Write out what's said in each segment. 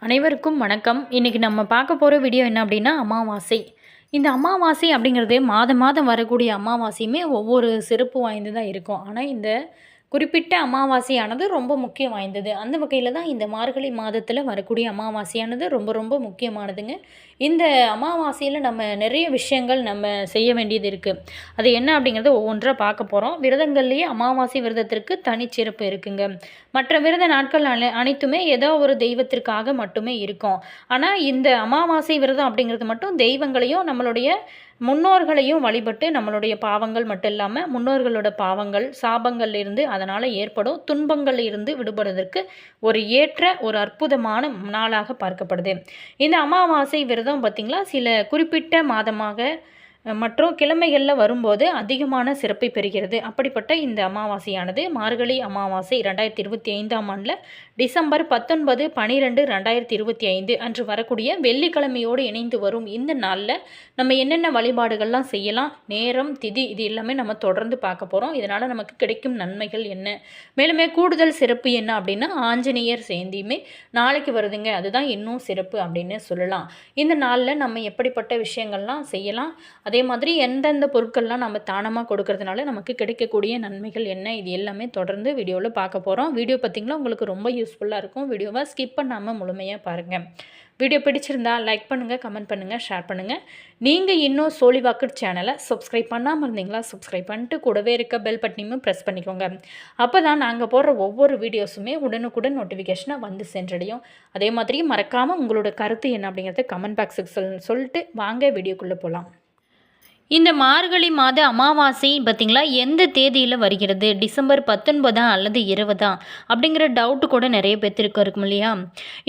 அனைவருக்கும் வணக்கம். இன்றைக்கி நம்ம பார்க்க போகிற வீடியோ என்ன அப்படின்னா அமாவாசை. இந்த அமாவாசை அப்படிங்கிறது மாதம் மாதம் வரக்கூடிய அமாவாசையுமே ஒவ்வொரு சிறப்பு வாய்ந்ததாக இருக்கும். ஆனால் இந்த குறிப்பிட்ட அமாவாசையானது ரொம்ப முக்கியம் வாய்ந்தது. அந்த வகையில் தான் இந்த மார்கழி மாதத்தில் வரக்கூடிய அமாவாசையானது ரொம்ப ரொம்ப முக்கியமானதுங்க. இந்த அமாவாசையில் நம்ம நிறைய விஷயங்கள் நம்ம செய்ய வேண்டியது இருக்குது. அது என்ன அப்படிங்கிறத ஒவ்வொன்றா பார்க்க போகிறோம். விரதங்கள்லேயே அமாவாசை விரதத்திற்கு தனிச்சிறப்பு இருக்குங்க. மற்ற விரத நாட்கள் அனைத்துமே ஏதோ ஒரு தெய்வத்திற்காக மட்டுமே இருக்கும். ஆனால் இந்த அமாவாசை விரதம் அப்படிங்கிறது மட்டும் தெய்வங்களையும் நம்மளுடைய முன்னோர்களையும் வழிபட்டு நம்மளுடைய பாவங்கள் மட்டும் இல்லாமல் முன்னோர்களோட பாவங்கள் சாபங்கள் இருந்து அதனால் ஏற்படும் துன்பங்கள் இருந்து விடுபடுவதற்கு ஒரு அற்புதமான நாளாக பார்க்கப்படுது. இந்த அமாவாசை விரதம் பார்த்திங்களா சில குறிப்பிட்ட மாதமாக மற்றும் கிழமைகளில் வரும்போது அதிகமான சிறப்பை பெறுகிறது. அப்படிப்பட்ட இந்த அமாவாசையானது மார்கழி அமாவாசை 2025 ஆண்டில் டிசம்பர் 19, 12, 2025 அன்று வரக்கூடிய வெள்ளிக்கிழமையோடு இணைந்து வரும் இந்த நாளில் நம்ம என்னென்ன வழிபாடுகள்லாம் செய்யலாம், நேரம், திதி இது எல்லாமே நம்ம தொடர்ந்து பார்க்க போகிறோம். இதனால் நமக்கு கிடைக்கும் நன்மைகள் என்ன, மேலுமே கூடுதல் சிறப்பு என்ன அப்படின்னா ஆஞ்சநேயர் ஜெயந்தியுமே நாளைக்கு வருதுங்க. அதுதான் இன்னும் சிறப்பு அப்படின்னு சொல்லலாம். இந்த நாளில் நம்ம எப்படிப்பட்ட விஷயங்கள்லாம் செய்யலாம், அதே மாதிரி எந்தெந்த பொருட்கள்லாம் நம்ம தானமாக கொடுக்கறதுனால நமக்கு கிடைக்கக்கூடிய நன்மைகள் என்ன, இது எல்லாமே தொடர்ந்து வீடியோவில் பார்க்க போகிறோம். வீடியோ பார்த்திங்கன்னா உங்களுக்கு ரொம்ப யூஸ்ஃபுல்லாக இருக்கும். வீடியோவை ஸ்கிப் பண்ணாமல் முழுமையாக பாருங்கள். வீடியோ பிடிச்சிருந்தா லைக் பண்ணுங்கள், கமெண்ட் பண்ணுங்கள், ஷேர் பண்ணுங்கள். நீங்கள் இன்னும் சோழிவாக்கு சேனலை சப்ஸ்கிரைப் பண்ணாமல் இருந்தீங்களா சப்ஸ்கிரைப் பண்ணிட்டு கூடவே இருக்க பெல் பட்டனையும் ப்ரெஸ் பண்ணிக்கோங்க. அப்போ தான் நாங்கள் போடுற ஒவ்வொரு வீடியோஸுமே உடனுக்குடன் நோட்டிஃபிகேஷனாக வந்து சென்றடையும். அதே மாதிரி மறக்காமல் உங்களோட கருத்து என்ன அப்படிங்கிறத கமெண்ட் பாக்ஸுக்கு சொல்லிட்டு வாங்க வீடியோக்குள்ளே போகலாம். இந்த மார்கழி மாத அமாவாசை பார்த்திங்களா எந்த தேதியில் வருகிறது, டிசம்பர் 19 அல்லது 20 அப்படிங்கிற டவுட்டு கூட நிறைய பேர்த்திற்கு இருக்கும் இல்லையா.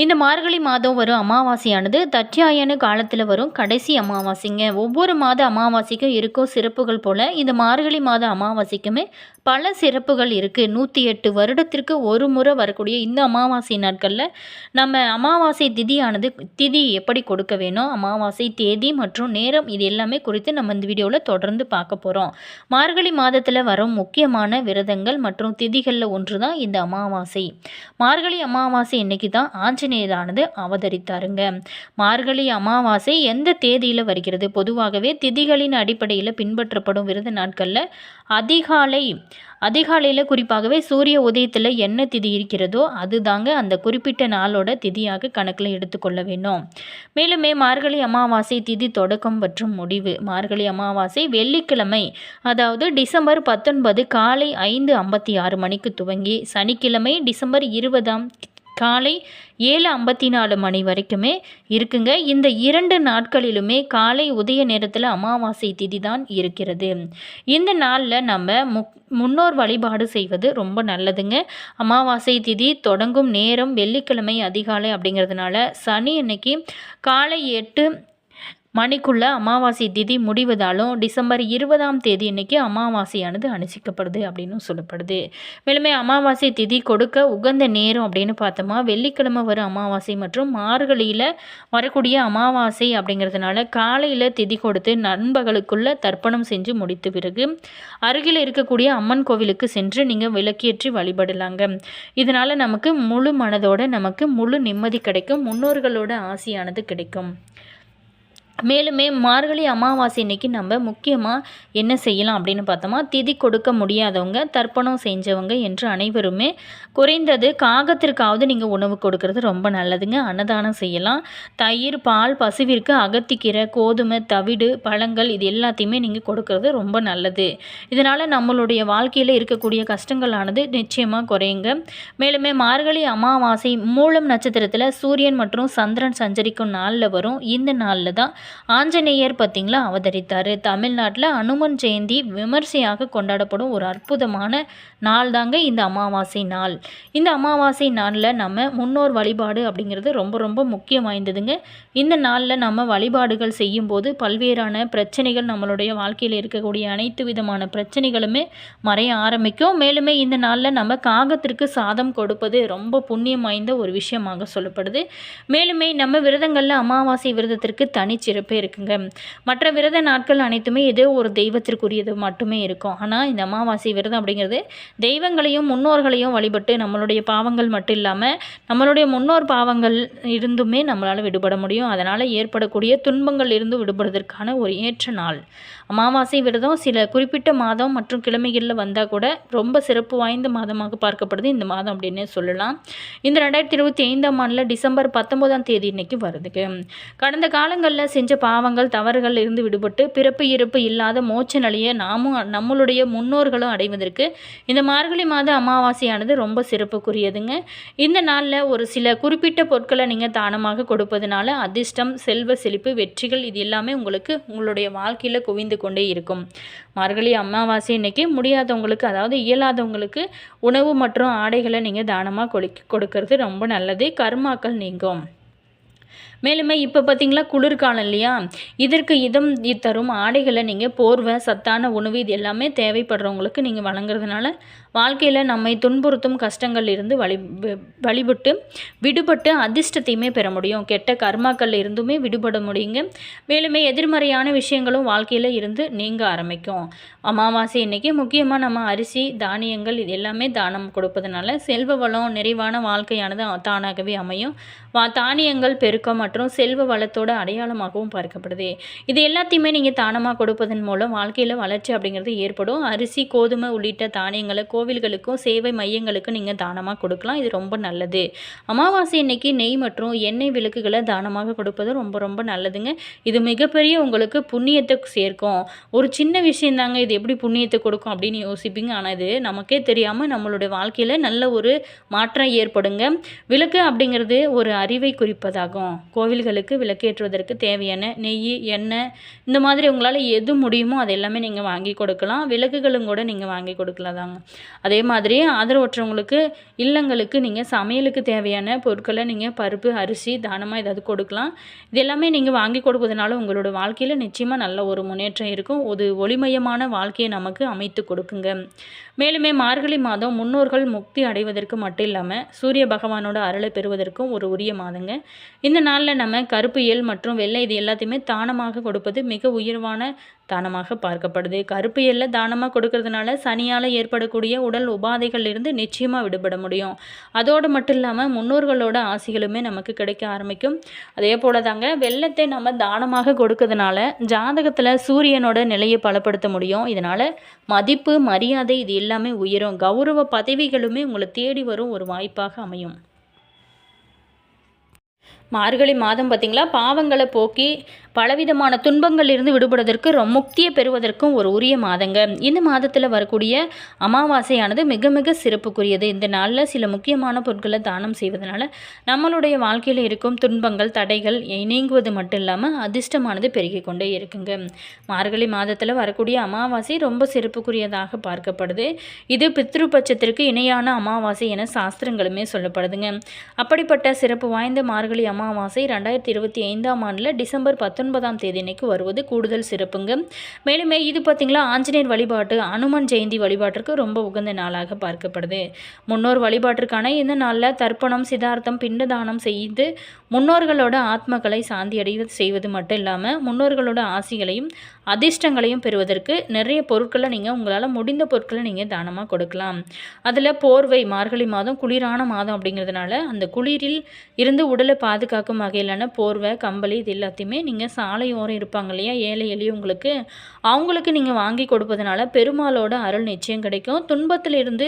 இந்த மார்கழி மாதம் வரும் அமாவாசையானது தட்சாயன காலத்தில் வரும் கடைசி அமாவாசைங்க. ஒவ்வொரு மாத அமாவாசைக்கும் இருக்கும் சிறப்புகள் போல் இந்த மார்கழி மாத அமாவாசைக்குமே பல சிறப்புகள் இருக்குது. 108 வருடத்திற்கு ஒரு முறை வரக்கூடிய இந்த அமாவாசை நாட்களில் நம்ம அமாவாசை திதி எப்படி கொடுக்க வேணும், அமாவாசை தேதி மற்றும் நேரம் இது எல்லாமே குறித்து நம்ம இந்த வீடியோவில் தொடர்ந்து பார்க்க போகிறோம். மார்கழி மாதத்தில் வரும் முக்கியமான விரதங்கள் மற்றும் திதிகளில் ஒன்று தான் இந்த அமாவாசை. மார்கழி அமாவாசை இன்னைக்கு தான் ஆஞ்சநேயரானது அவதரித்தாருங்க. மார்கழி அமாவாசை எந்த தேதியில் வருகிறது, பொதுவாகவே திதிகளின் அடிப்படையில் பின்பற்றப்படும் விரத நாட்களில் அதிகாலையில் குறிப்பாகவே சூரிய உதயத்தில் என்ன திதி இருக்கிறதோ அது தாங்க அந்த குறிப்பிட்ட நாளோட திதியாக கணக்கில் எடுத்துக்கொள்ள வேண்டும். மேலுமே மார்கழி அமாவாசை திதி தொடக்கம் மற்றும் முடிவு. மார்கழி அமாவாசை வெள்ளிக்கிழமை அதாவது டிசம்பர் 19 காலை 5:56 மணிக்கு துவங்கி சனிக்கிழமை டிசம்பர் 20 காலை 7:54 மணி வரைக்குமே இருக்குங்க. இந்த 2 நாட்களிலுமே காலை உதய நேரத்தில் அமாவாசை திதி தான் இருக்கிறது. இந்த நாளில் நம்ம முன்னோர் வழிபாடு செய்வது ரொம்ப நல்லதுங்க. அமாவாசை திதி தொடங்கும் நேரம் வெள்ளிக்கிழமை அதிகாலை அப்படிங்கிறதுனால சனி அன்னைக்கு காலை 8 மணிக்குள்ள அமாவாசை திதி முடிவதாலும் டிசம்பர் 20 அன்னைக்கு அமாவாசையானது அனுஷ்டிக்கப்படுது அப்படின்னு சொல்லப்படுது. மேலுமே அமாவாசை திதி கொடுக்க உகந்த நேரம் அப்படின்னு பார்த்தோமா வெள்ளிக்கிழமை வரும் அமாவாசை மற்றும் மார்கழியில் வரக்கூடிய அமாவாசை அப்படிங்கிறதுனால காலையில் திதி கொடுத்து நண்பகலுக்குள்ள தர்ப்பணம் செஞ்சு முடித்த பிறகு அருகில் இருக்கக்கூடிய அம்மன் கோவிலுக்கு சென்று நீங்கள் விளக்கேற்றி வழிபடலாங்க. இதனால் நமக்கு முழு மனதோட நமக்கு முழு நிம்மதி கிடைக்கும், முன்னோர்களோட ஆசையானது கிடைக்கும். மேலுமே மார்கழி அமாவாசை இன்னைக்கு நம்ம முக்கியமாக என்ன செய்யலாம் அப்படின்னு பார்த்தோமா திதி கொடுக்க முடியாதவங்க தர்ப்பணம் செஞ்சவங்க என்று அனைவருமே குறைந்தது காகத்திற்காவது நீங்கள் உணவு கொடுக்கறது ரொம்ப நல்லதுங்க. அன்னதானம் செய்யலாம். தயிர், பால், பசுவிற்கு அகத்திக்கீரை, கோதுமை, தவிடு, பழங்கள் இது எல்லாத்தையுமே நீங்கள் கொடுக்கறது ரொம்ப நல்லது. இதனால் நம்மளுடைய வாழ்க்கையில் இருக்கக்கூடிய கஷ்டங்களானது நிச்சயமாக குறையுங்க. மேலுமே மார்கழி அமாவாசை மூலம் நட்சத்திரத்தில் சூரியன் மற்றும் சந்திரன் சஞ்சரிக்கும் நாளில் வரும். இந்த நாளில் தான் ஆஞ்சநேயர் பார்த்திங்களா அவதரித்தார். தமிழ்நாட்டில் அனுமன் ஜெயந்தி விமர்சையாக கொண்டாடப்படும் ஒரு அற்புதமான நாள் தாங்க இந்த அமாவாசை நாள். இந்த அமாவாசை நாளில் நம்ம முன்னோர் வழிபாடு அப்படிங்கிறது ரொம்ப ரொம்ப முக்கியம் வாய்ந்ததுங்க. இந்த நாளில் நம்ம வழிபாடுகள் செய்யும்போது பல்வேறான பிரச்சனைகள் நம்மளுடைய வாழ்க்கையில் இருக்கக்கூடிய அனைத்து விதமான பிரச்சனைகளுமே மறைய ஆரம்பிக்கும். மேலுமே இந்த நாளில் நம்ம காகத்திற்கு சாதம் கொடுப்பது ரொம்ப புண்ணியம் வாய்ந்த ஒரு விஷயமாக சொல்லப்படுது. மேலுமே நம்ம விரதங்களில் அமாவாசை விரதத்திற்கு தனிச்சிறப்பு சிறப்பே இருக்குங்க. மற்ற விரத நாட்கள் அனைத்துமே ஏதோ ஒரு தெய்வத்திற்குரியது மட்டுமே இருக்கும். ஆனால் இந்த அமாவாசை விரதம் அப்படிங்கிறது தெய்வங்களையும் முன்னோர்களையும் வழிபட்டு நம்மளுடைய பாவங்கள் மட்டும் இல்லாமல் நம்மளுடைய முன்னோர் பாவங்கள் இருந்துமே நம்மளால் விடுபட முடியும். அதனால் ஏற்படக்கூடிய துன்பங்கள் இருந்து விடுபடுவதற்கான ஒரு ஏற்ற நாள். அமாவாசை விரதம் சில குறிப்பிட்ட மாதம் மற்றும் கிழமைகளில் வந்தால் கூட ரொம்ப சிறப்பு வாய்ந்த மாதமாக பார்க்கப்படுது இந்த மாதம் அப்படின்னு சொல்லலாம். இந்த 2025ஆம் ஆண்டில் டிசம்பர் 19ஆம் தேதி இன்னைக்கு வருதுங்க. கடந்த காலங்களில் செஞ்ச பாவங்கள் தவறுகள் இருந்து விடுபட்டு பிறப்பு இறப்பு இல்லாத மோட்ச நிலையை நாமும் நம்மளுடைய முன்னோர்களும் அடைவதற்கு இந்த மார்கழி மாத அமாவாசையானது ரொம்ப சிறப்புக்குரியதுங்க. இந்த நாளில் ஒரு சில குறிப்பிட்ட பொருட்களை நீங்கள் தானமாக கொடுப்பதனால அதிர்ஷ்டம், செல்வ செழிப்பு, வெற்றிகள் இது எல்லாமே உங்களுக்கு உங்களுடைய வாழ்க்கையில் குவிந்து கொண்டே இருக்கும். மார்கழி அமாவாசை இன்னைக்கு முடியாதவங்களுக்கு, அதாவது இயலாதவங்களுக்கு உணவு மற்றும் ஆடைகளை நீங்கள் தானமாக கொடுக்கறது ரொம்ப நல்லது. கர்மாக்கள் நீங்கும். மேலுமே இப்போ பார்த்தீங்களா குளிர்காலம் இல்லையா, இதற்கு இதம் தரும் ஆடைகளை நீங்கள் போர்வை, சத்தான உணவு இது எல்லாமே தேவைப்படுறவங்களுக்கு நீங்கள் வழங்குறதுனால வாழ்க்கையில் நம்மை துன்புறுத்தும் கஷ்டங்கள் இருந்து வழிபட்டு விடுபட்டு அதிர்ஷ்டத்தையுமே பெற முடியும். கெட்ட கர்மாக்கள் இருந்துமே விடுபட முடியுங்க. மேலுமே எதிர்மறையான விஷயங்களும் வாழ்க்கையில் இருந்து நீங்க ஆரம்பிக்கும். அமாவாசை இன்னைக்கு முக்கியமாக நம்ம அரிசி, தானியங்கள் இது எல்லாமே தானம் கொடுப்பதனால செல்வ வளம், நிறைவான வாழ்க்கையானது தானாகவே அமையும். தானியங்கள் பெருக்கம் மற்றும் செல்வ வளத்தோட அடையாளமாகவும் பார்க்கப்படுது. இது எல்லாத்தையுமே நீங்கள் தானமாக கொடுப்பதன் மூலம் வாழ்க்கையில் வளர்ச்சி அப்படிங்கிறது ஏற்படும். அரிசி, கோதுமை உள்ளிட்ட தானியங்களை கோவில்களுக்கும் சேவை மையங்களுக்கும் நீங்கள் தானமாக கொடுக்கலாம். இது ரொம்ப நல்லது. அமாவாசை இன்னைக்கு நெய் மற்றும் எண்ணெய் விளக்குகளை தானமாக கொடுப்பது ரொம்ப ரொம்ப நல்லதுங்க. இது மிகப்பெரிய உங்களுக்கு புண்ணியத்தை சேர்க்கும். ஒரு சின்ன விஷயந்தாங்க, இது எப்படி புண்ணியத்தை கொடுக்கும் அப்படின்னு யோசிப்பீங்க. ஆனால் இது நமக்கே தெரியாமல் நம்மளுடைய வாழ்க்கையில் நல்ல ஒரு மாற்றம் ஏற்படுங்க. விளக்கு அப்படிங்கிறது ஒரு அறிவை குறிப்பதாகும். கோவில்களுக்கு விளக்கேற்றுவதற்கு தேவையான நெய், எண்ணெய் இந்த மாதிரி உங்களால் எது முடியுமோ அது எல்லாமே நீங்கள் வாங்கி கொடுக்கலாம். விளக்குகளும் கூட நீங்கள் வாங்கி கொடுக்கலாம் தாங்க. அதே மாதிரி ஆதரவற்றவங்களுக்கு இல்லங்களுக்கு நீங்கள் சமையலுக்கு தேவையான பொருட்களை நீங்கள் பருப்பு, அரிசி தானமாக ஏதாவது கொடுக்கலாம். இது எல்லாமே நீங்கள் வாங்கி கொடுப்பதனால உங்களோட வாழ்க்கையில் நிச்சயமாக நல்ல ஒரு முன்னேற்றம் இருக்கும். ஒரு ஒளிமயமான வாழ்க்கையை நமக்கு அமைத்து கொடுக்குங்க. மேலுமே மார்கழி மாதம் முன்னோர்கள் முக்தி அடைவதற்கு மட்டும் இல்லாமல் சூரிய பகவானோட அருளை பெறுவதற்கும் ஒரு உரிய மாதங்க. இந்த நாளில் நம்ம கருப்பு எள் மற்றும் வெள்ளை இது எல்லாத்தையுமே தானமாக கொடுப்பது மிக உயர்வான தானமாக பார்க்கப்படுது. கருப்பு எல்லை தானமாக கொடுக்கறதுனால சனியால் ஏற்படக்கூடிய உடல் உபாதைகள் இருந்து நிச்சயமாக விடுபட முடியும். அதோடு மட்டும் இல்லாமல் முன்னோர்களோட ஆசைகளுமே நமக்கு கிடைக்க ஆரம்பிக்கும். அதே போல தாங்க வெள்ளத்தை நம்ம தானமாக கொடுக்கறதுனால ஜாதகத்தில் சூரியனோட நிலையை பலப்படுத்த முடியும். இதனால் மதிப்பு, மரியாதை இது எல்லாமே உயரும். கௌரவ பதவிகளுமே உங்களை தேடி வரும் ஒரு வாய்ப்பாக அமையும். மார்கழி மாதம் பார்த்திங்களா பாவங்களை போக்கி பலவிதமான துன்பங்களிலிருந்து விடுபடுவதற்கு முக்தியை பெறுவதற்கும் ஒரு உரிய மாதங்க. இந்த மாதத்தில் வரக்கூடிய அமாவாசையானது மிக மிக சிறப்புக்குரியது. இந்த நாளில் சில முக்கியமான பொருட்களை தானம் செய்வதனால நம்மளுடைய வாழ்க்கையில் இருக்கும் துன்பங்கள், தடைகள் நீங்குவது மட்டும் இல்லாமல் அதிர்ஷ்டமானது பெருகி கொண்டே இருக்குங்க. மார்கழி மாதத்தில் வரக்கூடிய அமாவாசை ரொம்ப சிறப்புக்குரியதாக பார்க்கப்படுது. இது பித்ருபட்சத்திற்கு இணையான அமாவாசை என சாஸ்திரங்களுமே சொல்லப்படுதுங்க. அப்படிப்பட்ட சிறப்பு வாய்ந்த மார்கழி அமாவாசை 2025ஆம் ஆண்டில் டிசம்பர் 19ஆம் தேதி இன்னைக்கு வருவது கூடுதல் சிறப்புங்க. மேலுமே இது பார்த்திங்களா ஆஞ்சநேயர் வழிபாட்டு, அனுமன் ஜெயந்தி வழிபாட்டிற்கு ரொம்ப உகந்த நாளாக பார்க்கப்படுது. முன்னோர் வழிபாட்டிற்கான இந்த நாளில் தர்ப்பணம், சிதார்த்தம், பிண்டதானம் செய்து முன்னோர்களோட ஆத்மக்களை சாந்தி அடைய செய்வது மட்டும் இல்லாமல் முன்னோர்களோட ஆசிகளையும் அதிர்ஷ்டங்களையும் பெறுவதற்கு நிறைய பொருட்களை நீங்கள் உங்களால் முடிந்த பொருட்களை நீங்கள் தானமாக கொடுக்கலாம். அதில் போர்வை, மார்கழி மாதம் குளிரான மாதம் அப்படிங்கிறதுனால அந்த குளிரில் இருந்து உடலை பாதுகாக்கும் வகையிலான போர்வை, கம்பளி இது எல்லாத்தையுமே நீங்கள் சாலையோரம் இருப்பாங்க இல்லையா ஏழை எளியவங்களுக்கு, அவங்களுக்கு நீங்கள் வாங்கி கொடுப்பதனால பெருமாளோட அருள் நிச்சயம் கிடைக்கும். துன்பத்தில் இருந்து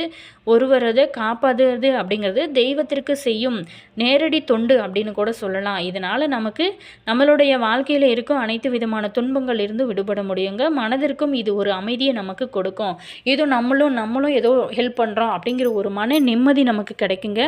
ஒருவரதை காப்பாற்றுறது அப்படிங்கிறது தெய்வத்திற்கு செய்யும் நேரடி தொண்டு அப்படின்னு கூட சொல்லலாம். இதனால் நமக்கு நம்மளுடைய வாழ்க்கையில் இருக்கும் அனைத்து விதமான துன்பங்கள் இருந்து விடுபட முடியுங்க. மனதிற்கும் இது ஒரு அமைதியை நமக்கு கொடுக்கும். ஏதோ நம்மளும் ஏதோ ஹெல்ப் பண்ணுறோம் அப்படிங்கிற ஒரு மன நிம்மதி நமக்கு கிடைக்குங்க.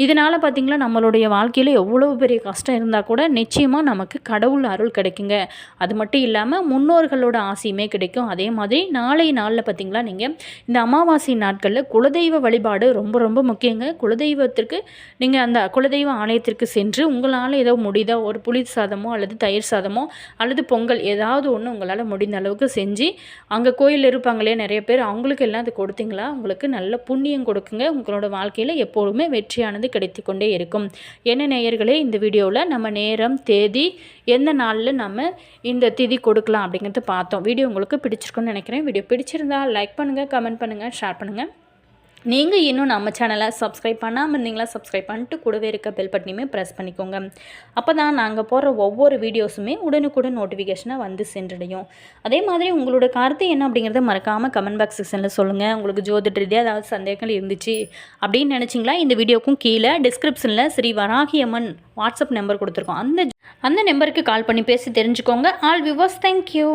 இதனால் பார்த்திங்களா நம்மளுடைய வாழ்க்கையில் எவ்வளோ பெரிய கஷ்டம் இருந்தால் கூட நிச்சயமாக நமக்கு கடவுள் அருள் கிடைக்குங்க. அது மட்டும் இல்லாமல் முன்னோர்களோட ஆசையுமே கிடைக்கும். அதே மாதிரி நாளை நாளில் பார்த்திங்களா நீங்கள் இந்த அமாவாசை நாட்களில் குலதெய்வ வழிபாடு ரொம்ப ரொம்ப முக்கியங்க. குலதெய்வத்திற்கு நீங்கள் அந்த குலதெய்வ ஆலயத்திற்கு சென்று உங்களால் ஏதோ முடியுதா ஒரு புளி சாதமோ அல்லது தயிர் சாதமோ அல்லது பொங்கல் ஏதாவது ஒன்று உங்களால் உங்களால் முடிந்த அளவுக்கு செஞ்சு அங்கே கோயிலில் இருப்பாங்களே நிறைய பேர், அவங்களுக்கு எல்லாம் அது கொடுத்தீங்களா உங்களுக்கு நல்ல புண்ணியம் கொடுக்குங்க. உங்களோட வாழ்க்கையில் எப்போதுமே வெற்றியானது கிடைத்து கொண்டே இருக்கும். என்ன நேயர்களே, இந்த வீடியோவில் நம்ம நேரம், தேதி, எந்த நாளில் நம்ம இந்த திதி கொடுக்கலாம் அப்படிங்கிறது பார்த்தோம். வீடியோ உங்களுக்கு பிடிச்சிருக்குன்னு நினைக்கிறேன். வீடியோ பிடிச்சிருந்தால் லைக் பண்ணுங்கள், கமெண்ட் பண்ணுங்கள், ஷேர் பண்ணுங்கள். நீங்கள் இன்னும் நம்ம சேனலை சப்ஸ்கிரைப் பண்ணாமல் இருந்தீங்களா, சப்ஸ்கிரைப் பண்ணிட்டு கூடவே இருக்க பெல் பட்டனையுமே ப்ரெஸ் பண்ணிக்கோங்க. அப்போ தான் நாங்கள் போடுற ஒவ்வொரு வீடியோஸுமே உடனுக்குடன் நோட்டிஃபிகேஷனாக வந்து சென்றடையும். அதே மாதிரி உங்களோட கருத்து என்ன அப்படிங்கிறத மறக்காமல் கமெண்ட் பாக்ஸ் செக்ஷனில் சொல்லுங்கள். உங்களுக்கு ஜோதிட ரீதியாக ஏதாவது சந்தேகங்கள் இருந்துச்சு அப்படின்னு நினச்சிங்களா, இந்த வீடியோக்கும் கீழே டிஸ்கிரிப்ஷனில் ஸ்ரீ வராகி அம்மன் வாட்ஸ்அப் நம்பர் கொடுத்துருக்கோம். அந்த நம்பருக்கு கால் பண்ணி பேசி தெரிஞ்சுக்கோங்க. All viewers, thank you.